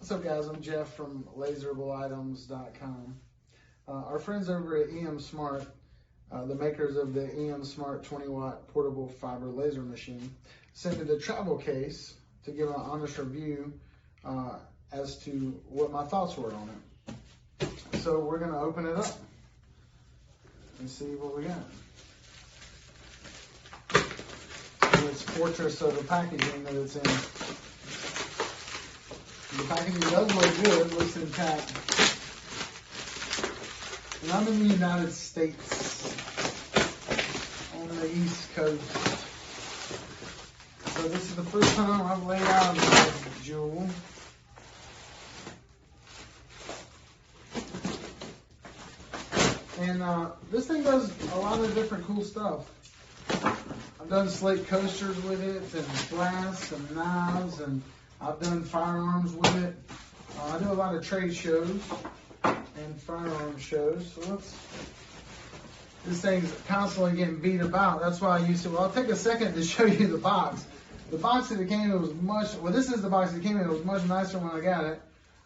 What's up, guys? I'm Jeff from laserableitems.com. Our friends over at EM Smart, the makers of the EM Smart 20-watt portable fiber laser machine, sent me the travel case to give an honest review as to what my thoughts were on it. So we're going to open it up and see what we got. And it's fortress of the packaging that it's in. The packaging does look good, looks intact. And I'm in the United States, on the East Coast. So this is the first time I've laid out a jewel. And this thing does a lot of different cool stuff. I've done slate coasters with it, and glass, and knives, and I've done firearms with it. I do a lot of trade shows and firearm shows. So this thing's constantly getting beat about. That's why I used to. Well, I'll take a second to show you the box. The box that it came in was much. Well, this is the box that came in. It was much nicer when I got it.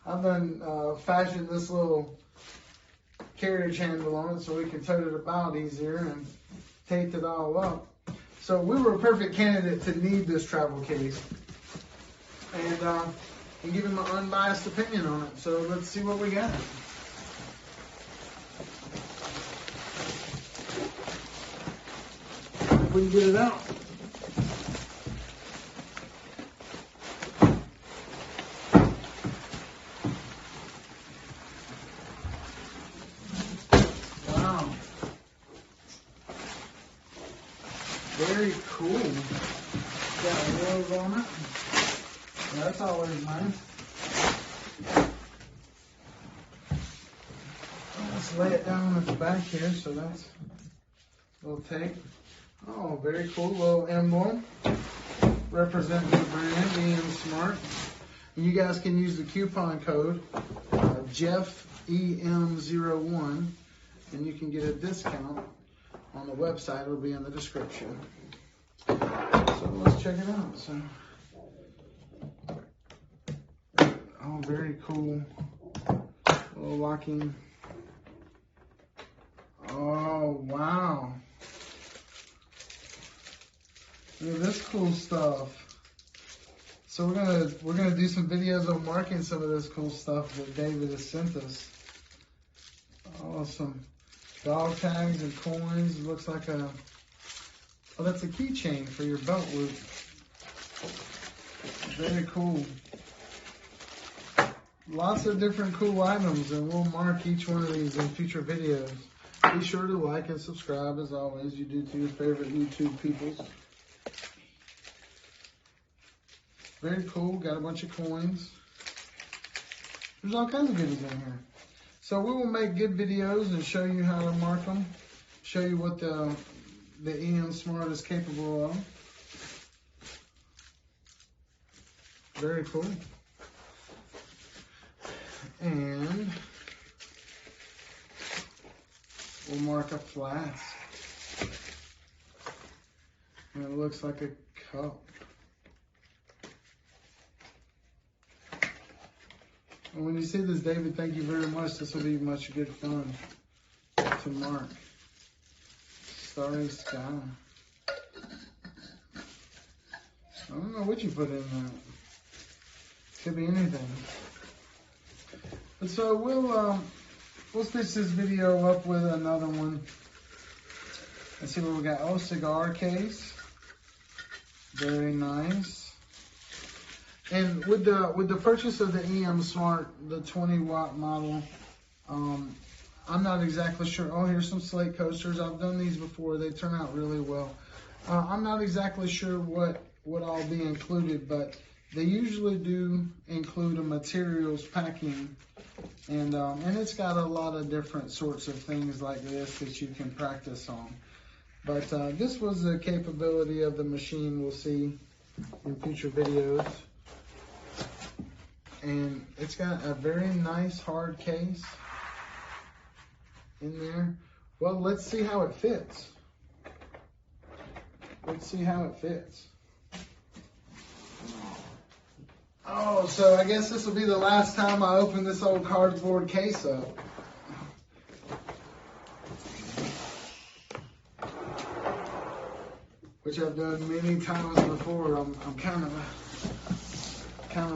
I've done fashioned this little carriage handle on it so we can tote it about easier and taped it all up. So we were a perfect candidate to need this travel case. And give him an unbiased opinion on it. So let's see what we got. If we can get it out. Wow. Very cool. Got wheels on it. That's always nice. Let's lay it down at the back here, so that's a little tape. Oh, very cool little emblem representing the brand EM Smart. And you guys can use the coupon code JeffEM01, and you can get a discount on the website. It'll be in the description. So let's check it out. So. Oh, very cool. Little locking. Oh, wow. Look at this cool stuff. So we're gonna do some videos on marking some of this cool stuff that David has sent us. Oh, some dog tags and coins. It looks like a, oh, that's a keychain for your belt loop. Very cool. Lots of different cool items, and we'll mark each one of these in future videos. Be sure to like and subscribe as always. You do to your favorite YouTube peoples. Very cool. Got a bunch of coins. There's all kinds of goodies in here. So we will make good videos and show you how to mark them. Show you what the EM Smart is capable of. Very cool. And we'll mark a flask. And it looks like a cup. And when you see this, David, thank you very much. This will be much good fun to mark. Starry sky. I don't know what you put in that. Could be anything. And so we'll stitch this video up with another one. Let's see what we got. Oh, cigar case. Very nice. And with the purchase of the EM Smart, the 20-watt model, I'm not exactly sure. Oh, here's some slate coasters. I've done these before. They turn out really well. I'm not exactly sure what all be included, but they usually do include a materials packing, and it's got a lot of different sorts of things like this that you can practice on. But this was the capability of the machine we'll see in future videos. And it's got a very nice hard case in there. Well, let's see how it fits. Let's see how it fits. Oh, so I guess this will be the last time I open this old cardboard case up. Which I've done many times before. I'm kind of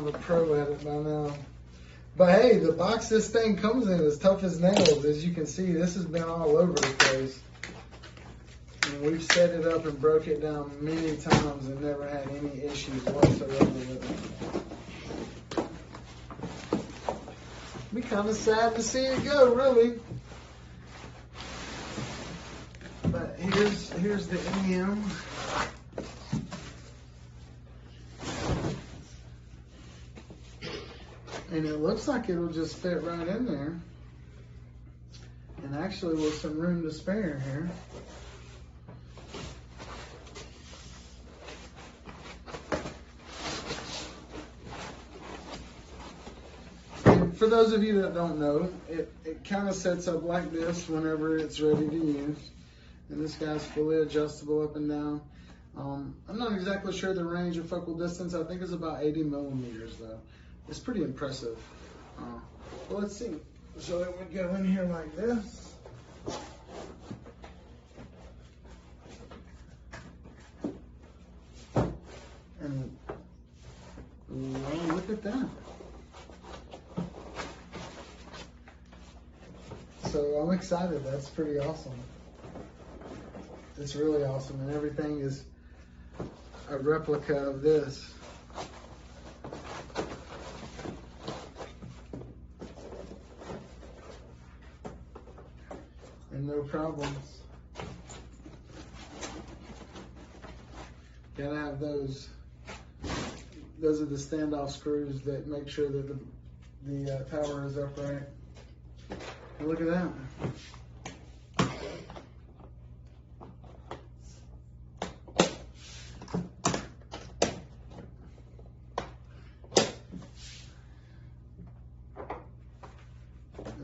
a pro at it by now. But hey, the box this thing comes in is tough as nails. As you can see, this has been all over the place. And we've set it up and broke it down many times and never had any issues whatsoever with it. Be kind of sad to see it go, really. But here's the EM. And it looks like it'll just fit right in there. And actually with some room to spare here. And for those of you that don't know, it kind of sets up like this whenever it's ready to use. And this guy's fully adjustable up and down. I'm not exactly sure the range of focal distance. I think it's about 80 millimeters though. It's pretty impressive. Well, let's see. So it would go in here like this. And well, look at that. So I'm excited. That's pretty awesome. It's really awesome. And everything is a replica of this. And no problems. Gotta have those. Those are the standoff screws that make sure that the tower is upright. And look at that.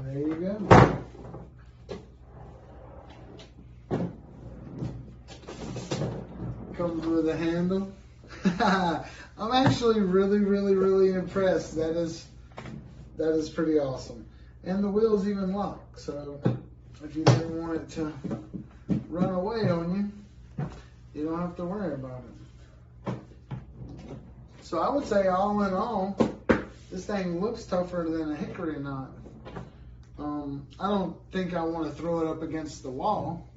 There you go. Comes with a handle. I'm actually really impressed. That is pretty awesome. And the wheels even lock. So if you didn't want it to run away on you, you don't have to worry about it. So I would say all in all, this thing looks tougher than a hickory knot. I don't think I want to throw it up against the wall,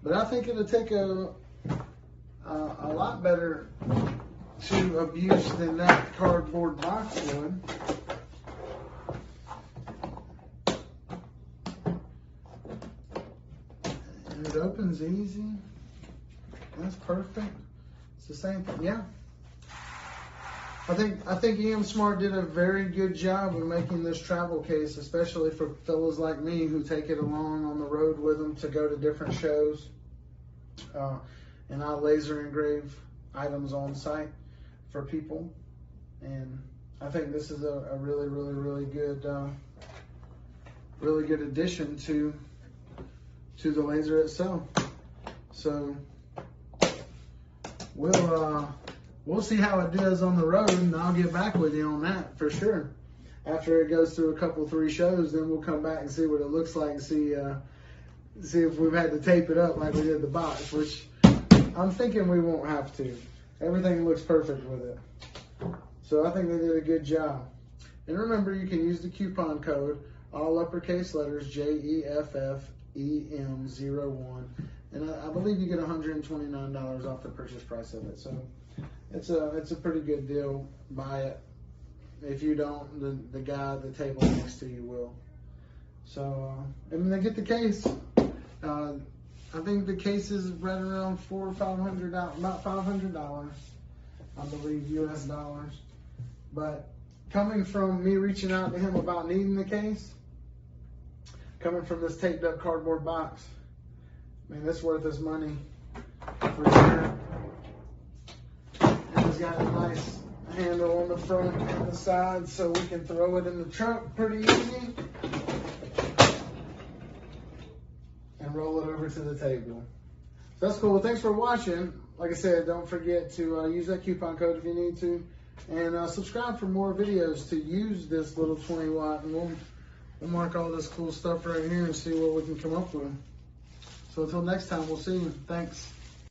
but I think it'll take a lot better to abuse than that cardboard box would. And it opens easy. That's perfect. It's the same thing. Yeah. I think EM Smart did a very good job of making this travel case, especially for fellas like me who take it along on the road with them to go to different shows. And I laser engrave items on site for people. And I think this is a really good addition to the laser itself. So we'll see how it does on the road, and I'll get back with you on that for sure. After it goes through a couple, 3 shows, then we'll come back and see what it looks like and see if we've had to tape it up like we did the box, which I'm thinking we won't have to. Everything looks perfect with it. So I think they did a good job. And remember, you can use the coupon code, all uppercase letters, JEFFEM01. And I believe you get $129 off the purchase price of it. So it's a pretty good deal. Buy it. If you don't, the guy at the table next to you will. So, and then get the case. I think the case is right around $400 or $500, about $500, I believe, US dollars. But coming from me reaching out to him about needing the case, coming from this taped up cardboard box, man, it's worth his money for sure. And it's got a nice handle on the front and the side so we can throw it in the trunk pretty easy and roll it over to the table. So that's cool. Well, thanks for watching. Like I said, don't forget to use that coupon code if you need to. And subscribe for more videos to use this little 20 watt, and we'll mark all this cool stuff right here and see what we can come up with. So until next time, we'll see you. Thanks.